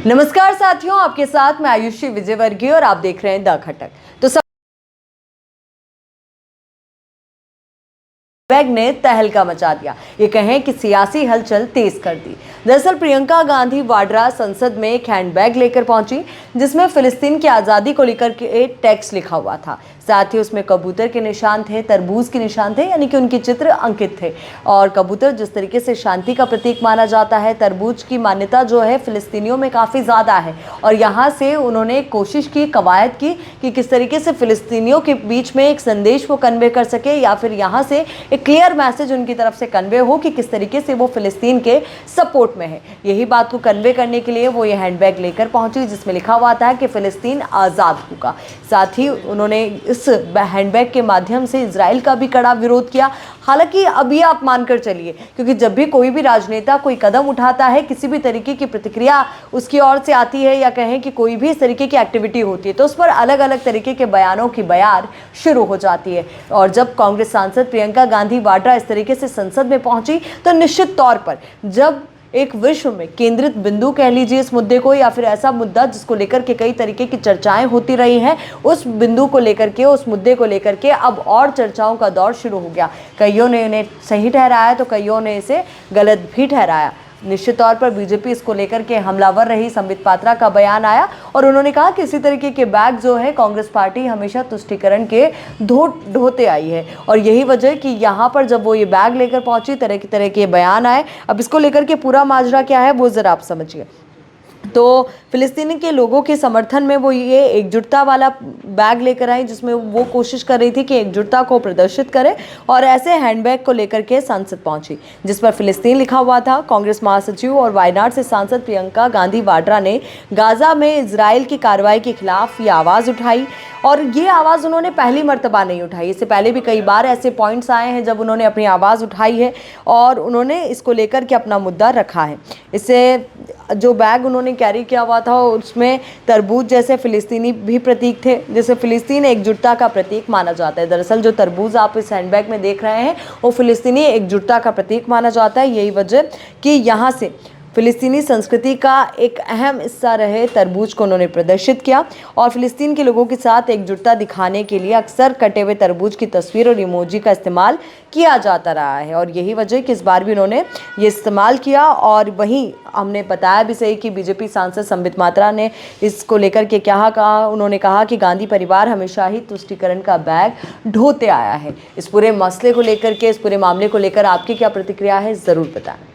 नमस्कार साथियों, आपके साथ मैं आयुषी विजयवर्गीय और आप देख रहे हैं द खटक। तो हैंडबैग ने तहलका मचा दिया, ये कहें कि सियासी हलचल तेज कर दी। दरअसल प्रियंका गांधी वाड्रा संसद में एक हैंडबैग लेकर पहुंची जिसमें फिलिस्तीन की आज़ादी को लेकर के टेक्स्ट लिखा हुआ था। साथ ही उसमें कबूतर के निशान थे, तरबूज के निशान थे, यानी कि उनके चित्र अंकित थे। और कबूतर जिस तरीके से शांति का प्रतीक माना जाता है, तरबूज की मान्यता जो है फिलिस्तीनियों में काफ़ी ज़्यादा है। और यहाँ से उन्होंने कोशिश की, कवायद की कि किस तरीके से फिलिस्तीनियों के बीच में एक संदेश वो कन्वे कर सके, या फिर यहाँ से एक क्लियर मैसेज उनकी तरफ से कन्वे हो कि किस तरीके से वो फिलिस्तीन के सपोर्ट में है। यही बात को कन्वे करने के लिए वो ये हैंडबैग लेकर पहुंची जिसमें लिखा हुआ था कि फिलिस्तीन आज़ाद होगा। साथ ही उन्होंने इस हैंडबैग के माध्यम से इजराइल का भी कड़ा विरोध किया। हालांकि अब ये आप मानकर चलिए, क्योंकि जब भी कोई भी राजनेता कोई कदम उठाता है, किसी भी तरीके की प्रतिक्रिया उसकी ओर से आती है, या कहें कि कोई भी इस तरीके की एक्टिविटी होती है, तो उस पर अलग अलग तरीके के बयानों की बयार शुरू हो जाती है। और जब कांग्रेस सांसद प्रियंका गांधी वाड्रा इस तरीके से संसद में पहुंची, तो निश्चित तौर पर जब एक विश्व में केंद्रित बिंदु कह लीजिए इस मुद्दे को, या फिर ऐसा मुद्दा जिसको लेकर के कई तरीके की चर्चाएं होती रही हैं, उस बिंदु को लेकर के, उस मुद्दे को लेकर के अब और चर्चाओं का दौर शुरू हो गया। कईयों ने इन्हें सही ठहराया तो कईयों ने इसे गलत भी ठहराया। निश्चित तौर पर बीजेपी इसको लेकर के हमलावर रही। संबित पात्रा का बयान आया और उन्होंने कहा कि इसी तरीके के बैग जो है कांग्रेस पार्टी हमेशा तुष्टीकरण के ढोते आई है, और यही वजह कि यहाँ पर जब वो ये बैग लेकर पहुंची, तरह के बयान आए। अब इसको लेकर के पूरा माजरा क्या है वो जरा आप समझिए। तो फिलिस्तीनी के लोगों के समर्थन में वो ये एकजुटता वाला बैग लेकर आई, जिसमें वो कोशिश कर रही थी कि एकजुटता को प्रदर्शित करे, और ऐसे हैंडबैग को लेकर के संसद पहुंची जिस पर फिलिस्तीन लिखा हुआ था। कांग्रेस महासचिव और वायनाड से सांसद प्रियंका गांधी वाड्रा ने गाजा में इजराइल की कार्रवाई के खिलाफ ये आवाज़ उठाई, और ये आवाज़ उन्होंने पहली मर्तबा नहीं उठाई। इससे पहले भी कई बार ऐसे पॉइंट्स आए हैं जब उन्होंने अपनी आवाज़ उठाई है और उन्होंने इसको लेकर के अपना मुद्दा रखा है। इससे जो बैग उन्होंने कैरी किया हुआ था उसमें तरबूज जैसे फिलिस्तीनी भी प्रतीक थे, जैसे फिलिस्तीन एकजुटता का प्रतीक माना जाता है। दरअसल जो तरबूज आप इस हैंडबैग में देख रहे हैं वो फिलिस्तीनी एकजुटता का प्रतीक माना जाता है। यही वजह कि यहाँ से फिलिस्तीनी संस्कृति का एक अहम हिस्सा रहे तरबूज को उन्होंने प्रदर्शित किया, और फिलिस्तीन के लोगों के साथ एकजुटता दिखाने के लिए अक्सर कटे हुए तरबूज की तस्वीर और इमोजी का इस्तेमाल किया जाता रहा है। और यही वजह कि इस बार भी उन्होंने ये इस्तेमाल किया। और वहीं हमने बताया भी सही कि बीजेपी सांसद संबित पात्रा ने इसको लेकर के क्या कहा। उन्होंने कहा कि गांधी परिवार हमेशा ही तुष्टीकरण का बैग ढोते आया है। इस पूरे मसले को लेकर के, इस पूरे मामले को लेकर आपकी क्या प्रतिक्रिया है, ज़रूर बताएं।